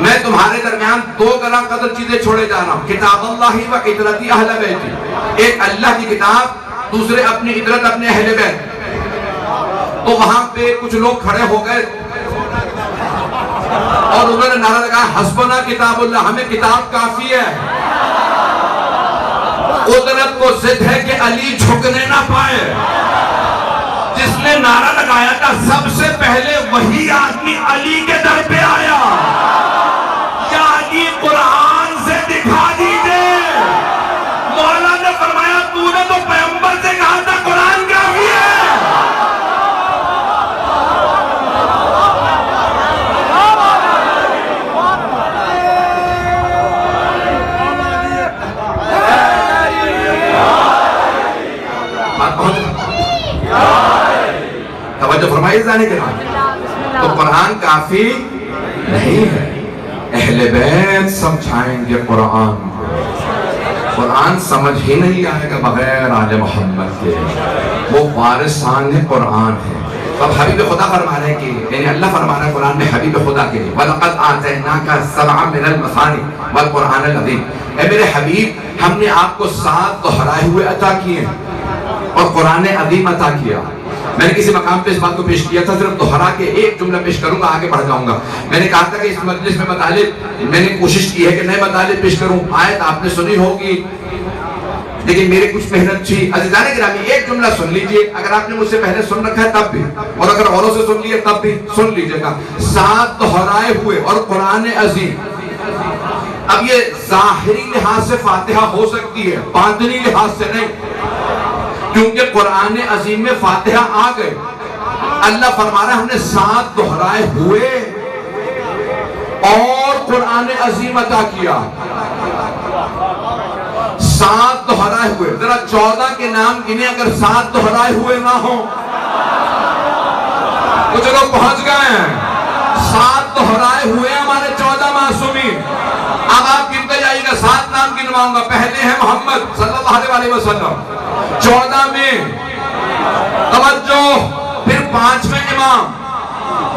میں تمہارے درمیان 2 گراں قدر چیزیں چھوڑے جا رہا ہوں, کتاب اللہ و عطرتی اہل بیتی, ایک اللہ کی کتاب, دوسرے اپنی عطرت اپنے اہل بیت. تو وہاں پہ کچھ لوگ کھڑے ہو گئے اور انہوں نے نعرہ لگایا حسبنا کتاب اللہ, ہمیں کتاب کافی ہے. قدرت کو ضد ہے کہ علی جھکنے نہ پائے. جس نے نعرہ لگایا تھا سب سے پہلے وہی آدمی علی کے در پہ آیا, یا علی قرآن سے دکھا دیجئے. مولا نے فرمایا تو نے تو پیغمبر سے کہا تھا قرآن کافی ہے. توجہ فرمائیے جانے کے بعد, تو قرآن کافی نہیں ہے. اہل بیت سمجھائیں گے قرآن, قرآن سمجھ ہی نہیں آئے گا بغیر آل محمد کے. وہ وارثان قرآن ہے. اب حبیب خدا فرما رہے ہیں کہ یعنی اللہ فرما رہا ہے قرآن میں حبیب خدا کے لیے وَلَقَدْ آتَيْنَاكَ سَبْعًا مِنَ الْمَثَانِ وَالْقُرْآنَ الْعَظِيمِ, اے میرے حبیب ہم نے آپ کو 7 دہرائے ہوئے عطا کیے اور قرآن عظیم عطا کیا. میں نے کسی مقام پہ اس بات کو پیش کیا تھا, صرف دہرا کے ایک جملہ پیش کروں گا, آگے بڑھ جاؤں گا. میں نے کہا تھا کہ اس مجلس میں مطالب میں نے کوشش کی ہے کہ نئے مطالب پیش کروں. آیت آپ نے سنی ہوگی لیکن میری کچھ محنت تھی. عزیزان گرامی ایک جملہ سن لیجئے, اگر آپ نے مجھ سے پہلے سن رکھا ہے تب بھی, اور اگر اوروں سے سن لیے تب بھی سن لیجئے گا. 7 دہرائے ہوئے اور قرآن عظیم. اب یہ ظاہری لحاظ سے فاتحہ ہو سکتی ہے, باطنی لحاظ سے نہیں, کیونکہ قرآن عظیم میں فاتحہ آ گئے. اللہ فرما رہا ہے ہم نے 7 دہرائے ہوئے اور قرآن عظیم عطا کیا. 7 دہرائے ہوئے, ذرا 14 کے نام گنے اگر 7 دہرائے ہوئے نہ ہوں. کچھ لوگ پہنچ گئے ہیں. 7 دہرائے ہوئے ہمارے 14 معصومین. اب آپ گنتے جائیے گا 7 نام گنواؤں گا. پہلے ہیں محمد صلی اللہ علیہ وسلم, 14 میں توجہ, پھر 5ویں امام,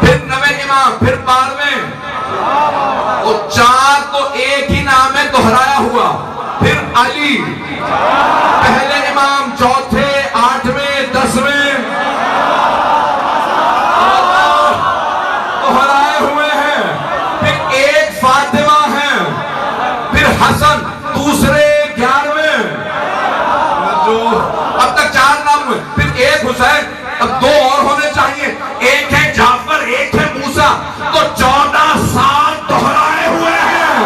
پھر 9ویں امام, پھر 12ویں, اور 4 تو ایک ہی نام ہے دہرایا ہوا. پھر علی پہلے امام, چوتھے, 8ویں, 10ویں دہرائے ہوئے ہیں. پھر ایک فاطمہ ہے, پھر حسن دوسرے 11ویں, جو اب تک 4 نام ہوئے. پھر ایک حسین, اب 2 اور ہونے چاہیے, ایک ہے جعفر, ایک ہے موسیٰ, تو 14 سال دہرائے ہوئے ہیں.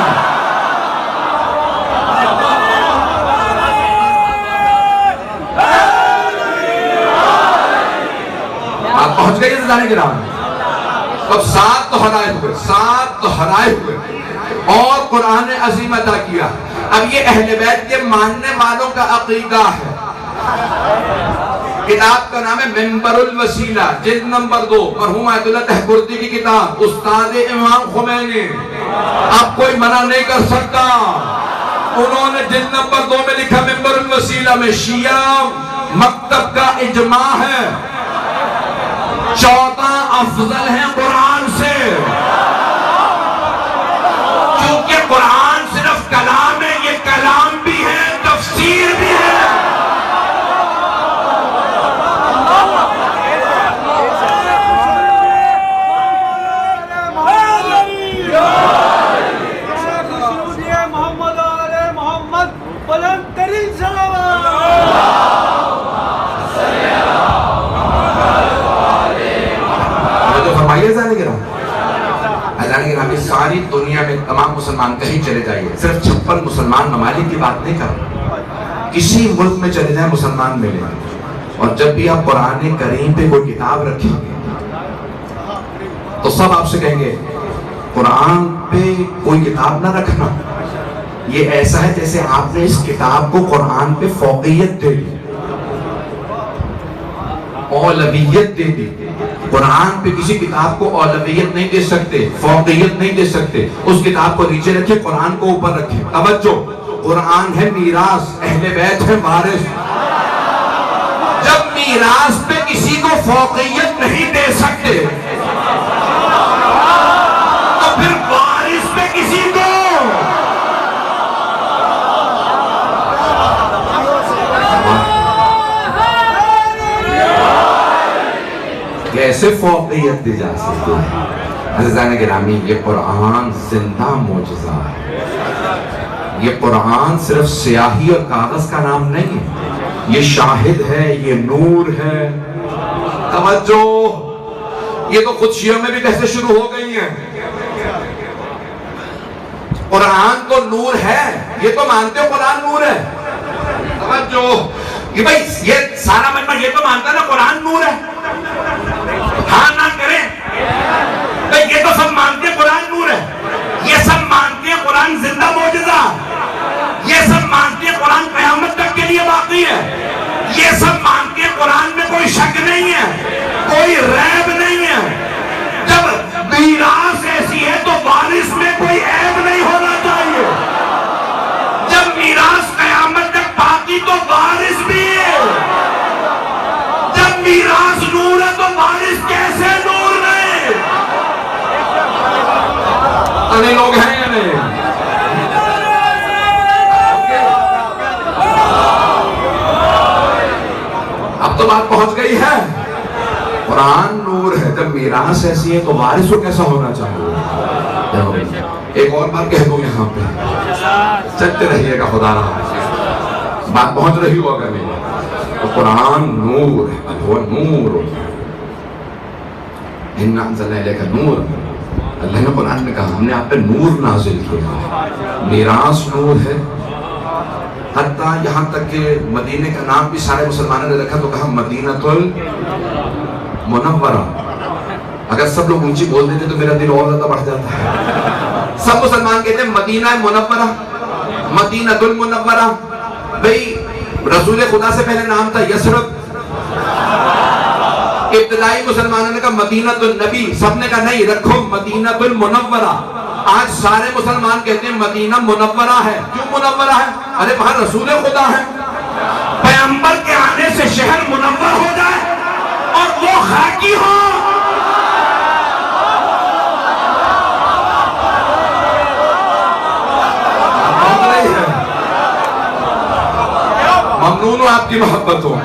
آپ پہنچ گئی ہیں جانے کے نام. اب 7 دہرائے ہوئے, 7 دہرائے ہوئے, اور قرآن عظیم عطا کیا. اب یہ اہل بیت کے ماننے والوں کا عقیدہ ہے. کتاب کا نام ہے منبر الوسیلہ, جلد نمبر 2, مرحوم آیت اللہ تحبردی کی کتاب, استاد امام خمینی. اب کوئی منع نہیں کر سکتا. انہوں نے جلد نمبر 2 میں لکھا منبر الوسیلہ میں شیعہ مکتب کا اجماع ہے 14 افضل ہیں قرآن سے, کیونکہ قرآن صرف کلام ہے, یہ کلام بھی ہے, تفسیر بھی ہے. ساری دنیا میں تمام مسلمان کہیں چلے جائیے, صرف 56 مسلمان ممالک کی بات نہیں کر رہا, کسی ملک میں چلے جائیں مسلمان ملے. اور جب بھی آپ قرآن کریم پہ کوئی کتاب رکھیں گے تو سب آپ سے کہیں گے قرآن پہ کوئی کتاب نہ رکھنا. یہ ایسا ہے جیسے آپ نے اس کتاب کو قرآن پہ فوقیت دے دی, اولویت دے دی. قرآن پہ کسی کتاب کو اولویت نہیں دے سکتے, فوقیت نہیں دے سکتے. اس کتاب کو نیچے رکھے, قرآن کو اوپر رکھے. توجہ, قرآن ہے میراث, اہل بیت ہے وارث. جب میراث پہ کسی کو فوقیت نہیں دے سکتے تو پھر وارث پہ کسی کو کیسے فوقیت دی جا سکتی ہے؟ عزیزان گرامی, یہ قرآن زندہ معجزہ ہے. یہ قرآن صرف سیاہی اور کاغذ کا نام نہیں ہے, یہ شاہد ہے, یہ نور ہے. توجہ, یہ تو خود شیعہ میں بھی بحثیں شروع ہو گئی ہیں. قرآن تو نور ہے, یہ تو مانتے ہو قرآن نور ہے. توجہ, کہ بھائی یہ سارا مجمع یہ تو مانتا ہے نا قرآن نور ہے, ہاں نہ کریں. یہ تو سب مانتے ہیں قرآن نور ہے, یہ سب مانتے ہیں قرآن زندہ معجزہ, یہ سب مانتے ہیں قرآن قیامت تک کے لیے باقی ہے, یہ سب مانتے ہیں قرآن میں کوئی شک نہیں ہے, کوئی ریب نہیں ہے. جب میراث ایسی ہے تو وارث میں کوئی عیب نہیں ہونا چاہیے. جب میراث قیامت تک باقی تو وارث بھی ہے. جب میراث نور ہے تو وارث کیسے نور نہیں؟ ارے لوگ ہیں یا نہیں؟ اب تو بات پہنچ گئی ہے. قرآن نور ہے, جب میراث ایسی ہے تو وارث کو کیسا ہونا چاہیے؟ ایک اور بات کہہ دوں یہاں پہ, چلتے رہیے گا, خدا رہا بات پہنچ رہی ہو اگر نہیں. تو قرآن نور ہے, وہ نور. اِنَّا أَنزَلْنَا إِلَيْكَ نُورًا, اللہ نے قرآن میں کہا ہم نے آپ پہ نور نازل کیا. میراث نور ہے. حتیٰ یہاں تک کہ مدینے کا نام بھی سارے مسلمانوں نے رکھا تو کہا مدینۃ المنورہ. اگر سب لوگ اونچی بول دیتے تو میرا دل اور زیادہ بڑھ جاتا ہے. سب مسلمان کہتے ہیں مدینہ منورہ, مدینۃ المنورہ. بھئی رسول خدا سے پہلے نام تھا یثرب. ابتدائی مسلمانوں نے کہا مدینۃ النبی, سب نے کہا نہیں رکھو مدینۃ المنورہ. آج سارے مسلمان کہتے ہیں مدینہ منورہ ہے. کیوں منورہ ہے؟ ارے وہاں رسول خدا ہے. پیغمبر کے آنے سے شہر منور ہو جائے اور وہ خاکی ہو. ممنون ہوں آپ کی محبت ہو.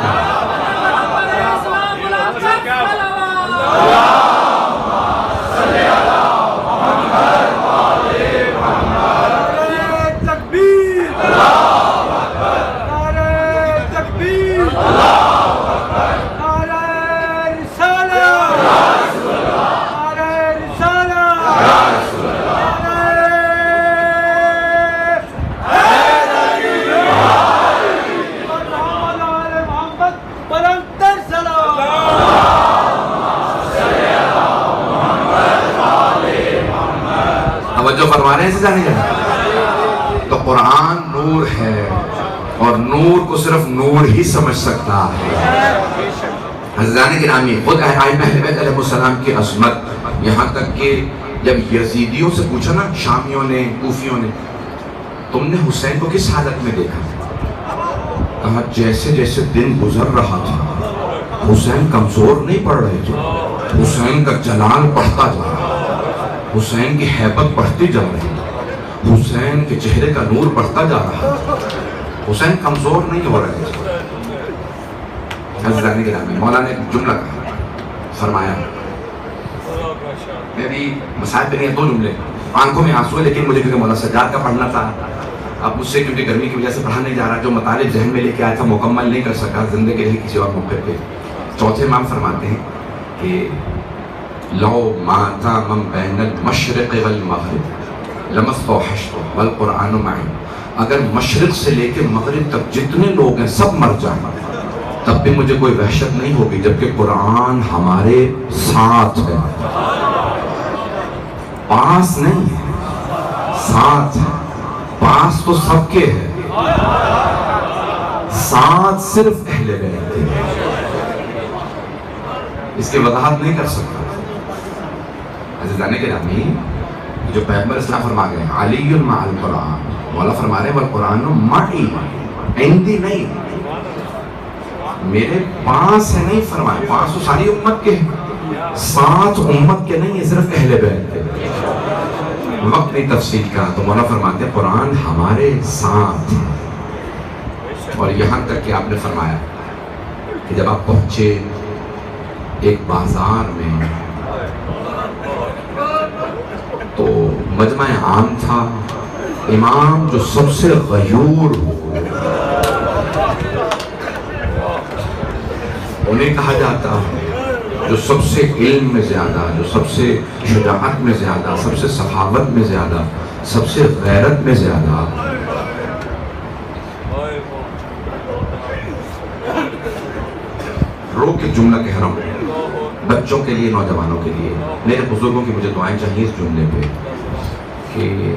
جو فرما رہے ہیں اسے جانے جانے تو قرآن نور ہے اور نور کو صرف نور ہی سمجھ سکتا ہے. عزیزان گرامی خود ائمہ اہل بیت علیہ السلام کی عظمت یہاں تک کہ جب یزیدیوں سے پوچھا نا شامیوں نے کوفیوں نے تم نے حسین کو کس حالت میں دیکھا؟ کہا جیسے جیسے دن گزر رہا تھا حسین کمزور نہیں پڑ رہے تھے, حسین کا جلال بڑھتا جا رہا, حسین کی ہیبت بڑھتی جا رہی, حسین کے چہرے کا نور بڑھتا جا رہا, حسین کمزور نہیں ہو رہے تھے. عزیزان گرامی مولا نے جملہ کہا فرمایا, میری مسائل نہیں ہیں دو جملے, آنکھوں میں آنسو ہے لیکن مجھے کیونکہ مولا سجاد کا پڑھنا تھا, اب مجھ سے کیونکہ گرمی کی وجہ سے پڑھا نہیں جا رہا, جو مطالب ذہن میں لے کے آیا تھا مکمل نہیں کر سکا زندگی کے لیے کسی اور موقع پہ. چوتھے امام فرماتے ہیں کہ لو ماتا من بین المشرق والمغرب لمستوحشت والقرآن معی, اگر مشرق سے لے کے مغرب تک جتنے لوگ ہیں سب مر جائیں تب بھی مجھے کوئی وحشت نہیں ہوگی, جبکہ قرآن ہمارے ساتھ ہے, پاس نہیں ہے, ساتھ ہے. پاس تو سب کے ہے, ساتھ صرف اہل بیت ہے. اس کی وضاحت نہیں کر سکتا. عزیزان گرامی جو پیغمبر اسلام فرما گئے علی مع القرآن, مولا فرما رہے ہیں والقرآن معی, عندی نہیں, میرے پاس ہے نہیں فرمائے, پاس تو ساری امت کے ہیں, ساتھ امت کے نہیں ہے, صرف اہل بیت کے. وقت نہیں تفصیل کا تو مولا فرماتے ہیں قرآن ہمارے ساتھ ہے. اور یہاں تک کہ آپ نے فرمایا کہ جب آپ پہنچے ایک بازار میں تو مجمع عام تھا, امام جو سب سے غیور ہو انہیں کہا جاتا ہے, جو سب سے علم میں زیادہ, جو سب سے شجاعت میں زیادہ, سب سے سخاوت میں زیادہ, سب سے غیرت میں زیادہ. رو کے جملہ کہہ رہا ہوں بچوں کے لیے, نوجوانوں کے لیے, میرے بزرگوں کی مجھے دعائیں چاہیے اس جملے پہ کہ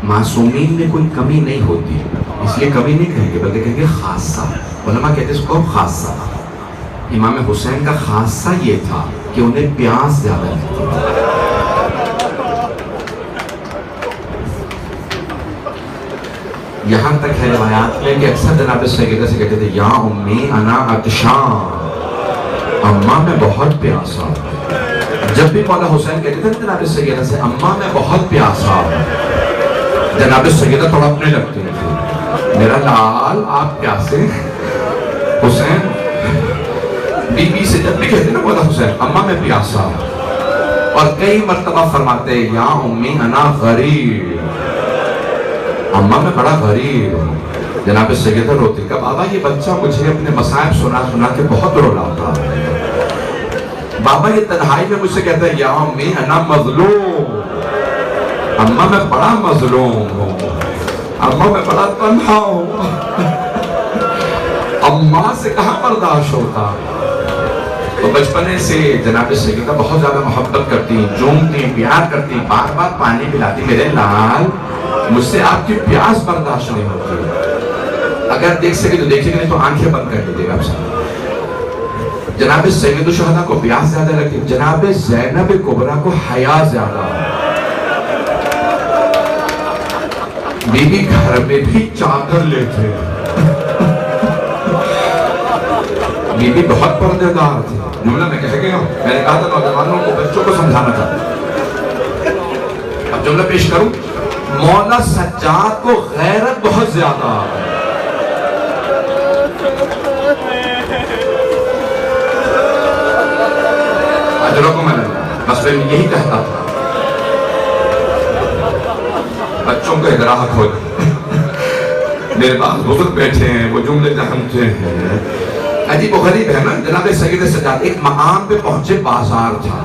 معصومین میں کوئی کمی نہیں ہوتی, اس لیے کمی نہیں کہیں گے بلکہ کہیں گے خاصہ. علماء کہتے اس کو خاصہ. امام حسین کا خاصہ یہ تھا کہ انہیں پیاس زیادہ لگتی تھی. یہاں تک ہے روایات میں کہ اکثر جناب سیدہ سے کہتے تھے یا امی انا عطشان, اماں میں بہت پیاسا. جب بھی مولا حسین کہتے تھے جناب سیدہ سے اماں میں بہت پیاسا, جناب سیدہ تڑپنے لگتی تھی, میرا لال آپ پیاسے. حسین بی بی سے جب بھی کہتے نا مولا حسین اماں میں پیاسا, اور کئی مرتبہ فرماتے یا امی انا غریب, اماں میں بڑا غریب. جناب سیدہ روتی کہ بابا یہ بچہ مجھے اپنے مصائب سنا سنا کے بہت رولاتا ہے, بابا یہ تنہائی میں مجھ سے کہتا ہے یا امی انا مظلوم, اماں میں بڑا مظلوم ہوں, اماں میں بڑا تنہا ہوں. اماں سے کہاں برداشت ہوتا. تو بچپنے سے جناب سیدہ بہت زیادہ محبت کرتی, چومتی, پیار کرتی, بار بار پانی پلاتی, میرے لال مجھ سے آپ کی پیاس برداشت نہیں ہوتی, اگر دیکھ سکے تو دیکھیں گے نہیں تو آنکھیں بند کر دیجیے گا آپ سے. جناب سید الشہداء کو پیاس زیادہ لگتی، جناب زینب کبریٰ کو حیا زیادہ. بی بی گھر میں بھی چادر لیتے، بی بی بہت پردے دار تھی. جملہ میں کہہ گیا، میں نے کہا تھا نوجوانوں کو، بچوں کو سمجھانا تھا. اب جملہ پیش کروں. مولا سجاد کو غیرت بہت زیادہ. اجرکم اللہ. بس میں یہی کہتا تھا، بچوں کو ادراک ہو. میرے پاس بزرگ بیٹھے ہیں، وہ جملے جانتے ہیں. عجیب و غریب ہے نا. جناب سید سجاد ایک مقام پہ پہنچے، بازار تھا.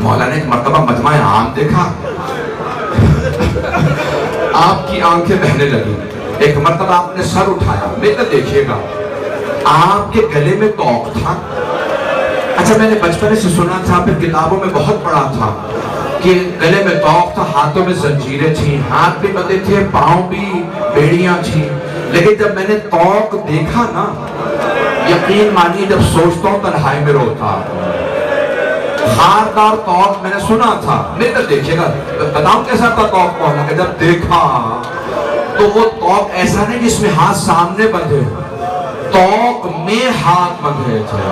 مولا نے ایک مرتبہ مجمع عام دیکھا، آپ کی آنکھیں بہنے لگی. ایک مرتبہ آپ نے سر اٹھایا. بیٹا دیکھیے گا، آپ کے گلے میں توق تھا. اچھا میں نے بچپنے سے سنا تھا، پھر کتابوں میں بہت پڑھا تھا کہ گلے میں توق تھا، ہاتھوں میں زنجیریں تھیں، ہاتھ بھی بندھے تھے، پاؤں بھی بیڑیاں تھیں. لیکن جب میں نے توق دیکھا نا، یقین مانیے جب سوچتا ہوں تنہائی میں روتا. خاردار توق میں نے سنا تھا. نہیں تو دیکھیے گا، بتاؤں کیسا تھا توق مولا کہ جب دیکھا تو وہ توق ایسا نہیں جس میں ہاتھ سامنے بندھے، توق میں ہاتھ بندھے تھے.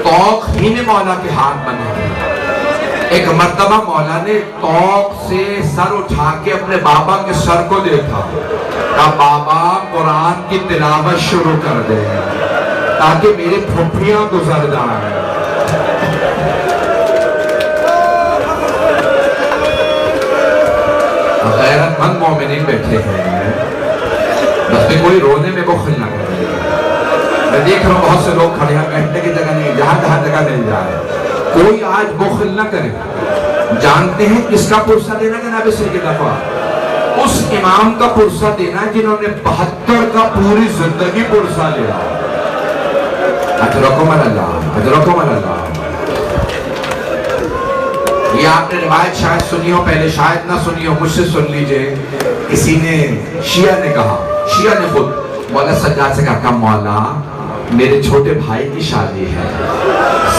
توق ہی میں مولا کے ہاتھ بندھے تھے. ایک مرتبہ مولا نے توق سے سر اٹھا کے اپنے بابا کے سر کو دیکھا. کہا بابا قرآن کی تلاوت شروع کر دے تاکہ میری پھپھیاں گزر جائیں. غیرت مند مومنین بیٹھے ہیں، بس میں کوئی رونے میں بخل نہ کرے. میں دیکھ رہا ہوں بہت سے لوگ کھڑے ہیں، بیٹھنے کی جگہ نہیں، جہاں جہاں جگہ مل جائے. کوئی آج بخل نہ کرے. جانتے ہیں کس کا پرسہ دینا جناب سید افا؟ اس امام کا پرسہ دینا جنہوں نے 72 کا پوری زندگی پرسہ لیا. اجرکم اللہ، اجرکم اللہ. یہ آپ نے روایت شاید سنی ہو، پہلے شاید نہ سنی ہو، مجھ سے سن لیجئے. کسی نے، شیعہ نے کہا، شیعہ نے خود مولا سجاد سے کہا مولا میرے چھوٹے بھائی کی شادی ہے،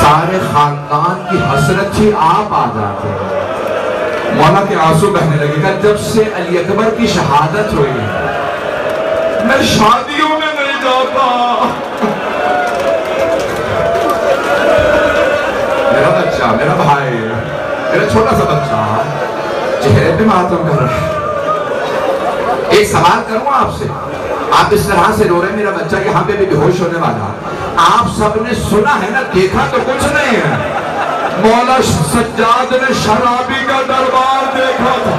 سارے خاندان کی حسرت تھی، آپ آ جاتے. مولا کے آنسو بہنے لگے گا. جب سے علی اکبر کی شہادت ہوئی میں شادیوں میں نہیں جاتا. میرا بچہ، میرا بھائی، میرا چھوٹا سا بچہ چہرے پہ ماتم کر رہا ہے. ایک سوال کروں آپ سے، آپ اس طرح سے رو رہے ہیں، میرا بچہ یہاں پہ بھی بے ہوش ہونے والا. آپ سب نے سنا ہے نا، دیکھا تو کچھ نہیں ہے. مولا سجاد نے شرابی کا دربار دیکھا تھا.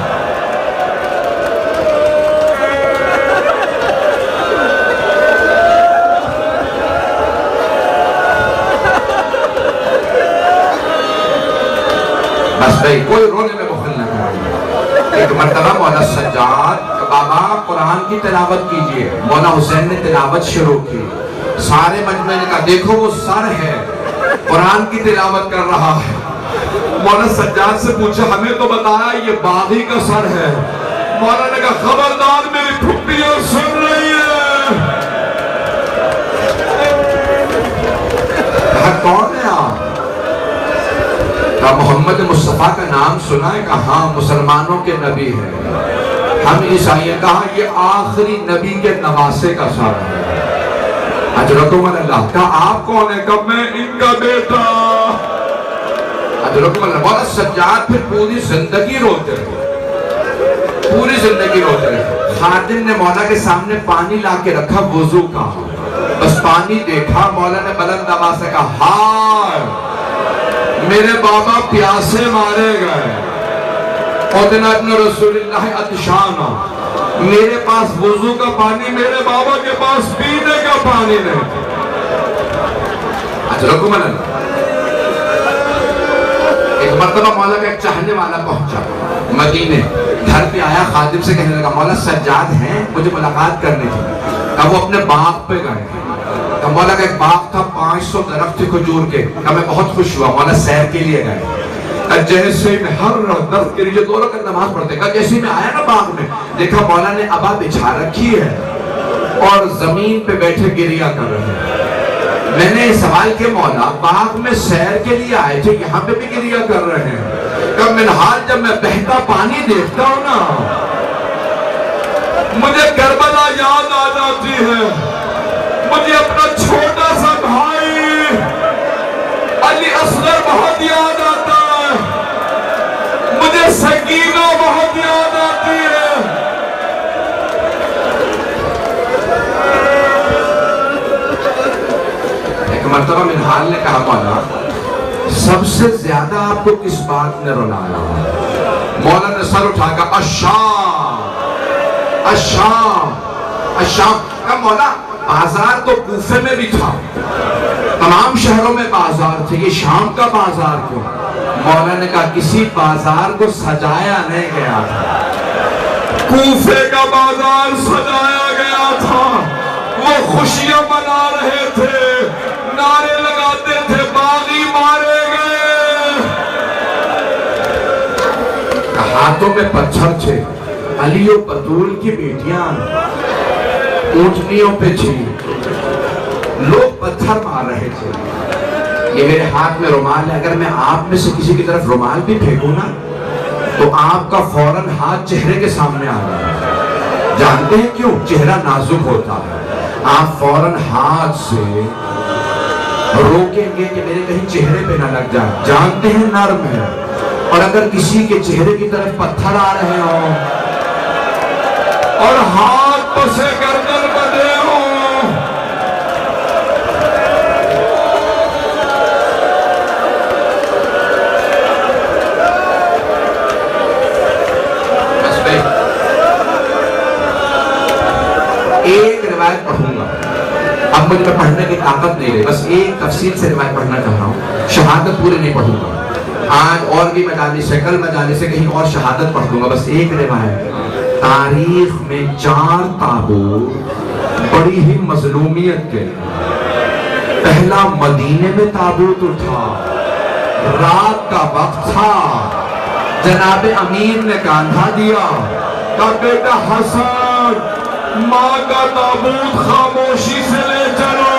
بس بھائی کوئی رونے میں بخل نہ کرے. ایک مرتبہ مولا سجاد بابا قرآن کی تلاوت کیجئے. مولا حسین نے تلاوت شروع کی. سارے مجمع نے کہا دیکھو وہ سر ہے، قرآن کی تلاوت کر رہا ہے. مولا سجاد سے پوچھا ہمیں تو بتایا یہ باغی کا سر ہے. مولا نے کہا خبردار میری پھپھیاں سن رہی ہیں. کہا کون ہے آپ؟ کہا محمد مصطفیٰ کا نام سنا ہے؟ کہا ہاں مسلمانوں کے نبی ہے. ہم عیسائی ہیں. کہا یہ آخری نبی کے نواسے کا سر ہے. اجرکم اللہ. کہا آپ کون ہیں؟ کہا میں ان کا بیٹا. اجرکم اللہ. مولا سجاد پھر پوری زندگی روتے رہے، پوری زندگی روتے رہے. خادم نے مولا کے سامنے پانی لا کے رکھا وضو کا. بس پانی دیکھا، مولا نے بلند آواز سے کہا ہائے میرے بابا پیاسے مارے گئے. اُدنا ابن رسول اللہ عطشانا. میرے پاس وضو کا پانی، میرے بابا کے پاس پینے کا پانی نہیں. اجرکم اللہ. ایک مرتبہ مولا کا ایک چاہنے والا پہنچا مدینے. گھر پہ آیا، خادم سے کہنے لگا مولا سجاد ہیں، مجھے ملاقات کرنی تھی. اب وہ اپنے باغ پہ گئے. مولا کا ایک باغ تھا، 500 درخت تھے کھجور کے. میں بہت خوش ہوا. مولا سیر کے لیے گئے. جیسے میں ہر درخت کے لیے 2 رکعت نماز پڑھتے. جیسے میں آیا نا باغ میں، دیکھا مولا نے ابا بچھا رکھی ہے اور زمین پہ بیٹھے گریا کر رہے ہیں. میں نے سوال کے مولا باغ میں سیر کے لیے آئے تھے یہاں پہ بھی گریا کر رہے ہیں کب منہال جب میں بہتا پانی دیکھتا ہوں نا مجھے کربلا یاد آ جاتی ہے مجھے اپنا چھوٹا سا بھائی علی اصغر بہت یاد آتا ہے مجھے سکینہ بہت یاد آتی ہے مرتبہ منہال نے کہا مولا سب سے زیادہ آپ کو کس بات نے رلایا؟ مولا نے سر اٹھا کر الشام الشام الشام کہا مولا بازار تو کوفے میں بھی تھا تمام شہروں میں بازار تھے یہ شام کا بازار کیوں؟ مولا نے کہا کسی بازار کو سجایا نہیں گیا تھا کوفے کا بازار سجایا گیا تھا وہ خوشیاں منا رہے تھے نعرے لگاتے تھے باغی مارے گئے ہاتھوں میں پتھر تھے علی و بطول کی بیٹیاں اونٹنیوں پہ تھی لوگ پتھر مار رہے تھے یہ میرے ہاتھ میں رومال ہے اگر میں آپ میں سے کسی کی طرف رومال بھی پھینکوں نا تو آپ کا فوراً ہاتھ چہرے کے سامنے آ رہا ہے جانتے ہیں کیوں؟ چہرہ نازک ہوتا ہے آپ فوراً ہاتھ سے روکیں گے کہ میرے کہیں چہرے پہ نہ لگ جائے جانتے ہیں نرم ہے اور اگر کسی کے چہرے کی طرف پتھر آ رہے ہوں اور ہاتھ پسے گردن بدے ہوں بس میں ایک روایت پڑھوں گا اب مجھے پڑھنے کی طاقت نہیں رہی بس ایک تفصیل سے روایت پڑھنا چاہ رہا ہوں شہادت پورے نہیں پڑھوں گا آج اور بھی مجالس سے کل مجالس سے کہیں اور شہادت پڑھ دوں گا بس ایک روایت تاریخ میں 4 تابوت بڑی ہی مظلومیت کے پہلا مدینے میں تابوت اٹھا رات کا وقت تھا جناب امیر نے کاندھا دیا کہ بیٹا حسن ماں کا تابوت خاموشی سے لے چلو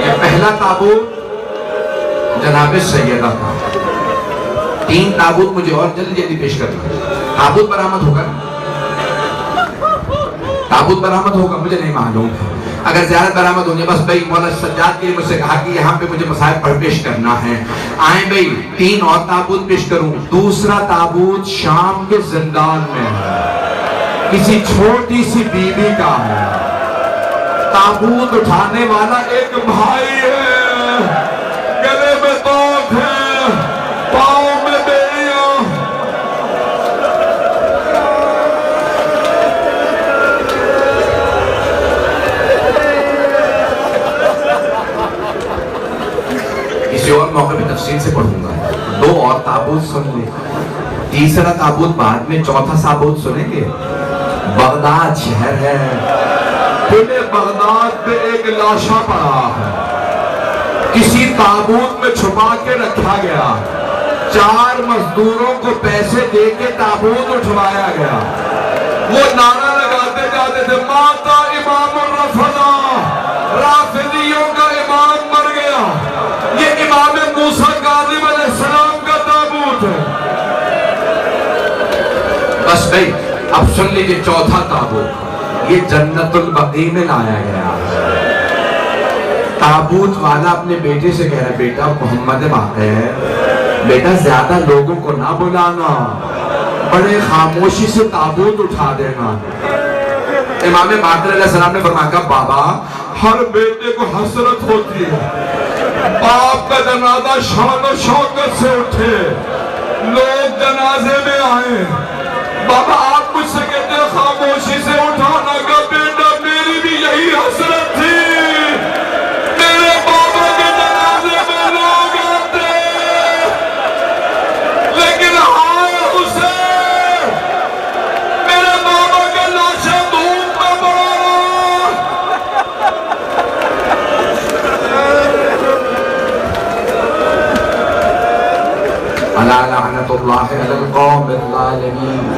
یہ پہلا تابوت جناب سیدہ تھا 3 تابوت مجھے اور جلدی جلدی پیش کرنا تابوت برآمد ہوگا تابوت برآمد ہوگا مجھے نہیں معلوم اگر زیارت برآمد ہونی بس بھائی مولا سجاد کے لیے مجھ سے کہا کہ یہاں پہ مجھے مسائل پڑھ پیش کرنا ہے آئیں بھائی 3 اور تابوت پیش کروں دوسرا تابوت شام کے زندان میں ہے کسی چھوٹی سی بیوی کا ہے تابوت اٹھانے والا ایک بھائی ہے گلے میں توق ہے پاؤں میں بیڑیاں کسی اور موقع پہ تفصیل سے پڑھوں گا 2 اور تابوت سن لیں تیسرا تابوت بعد میں چوتھا تابوت سنیں گے بغداد شہر ہے پورے بغداد پہ ایک لاشا پڑا ہے کسی تابوت میں چھپا کے رکھا گیا 4 مزدوروں کو پیسے دے کے تابوت اٹھوایا گیا وہ نعرہ لگاتے جاتے تھے ماتا امام الرفضہ رافضیوں کا امام مر گیا یہ امام موسیٰ کاظم علیہ السلام کا تابوت ہے بس بھائی اب سن لیجئے چوتھا تابوت یہ جنت البقیع میں لایا گیا تابوت والا اپنے بیٹے سے کہہ رہا بیٹا محمد باقی ہے بیٹا زیادہ لوگوں کو نہ بلانا بڑے خاموشی سے تابوت اٹھا دینا امام باقر علیہ السلام نے فرمایا بابا ہر بیٹے کو حسرت ہوتی ہے باپ کا جنازہ شان و شوکت سے اٹھے لوگ جنازے میں آئیں بابا آپ مجھ سے کہتے ہیں خاموشی سے اٹھانا کا بیٹا میری بھی یہی حسرت تھی میرے بابا کے جنازے میں لوگ آتے لیکن ہائے حسین میرے بابا کے لاشیں دھوپ میں پڑا الا لعنت اللہ علی القوم الظالمین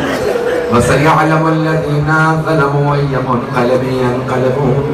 وسيعلم الذين ظلموا أي منقلب ينقلبون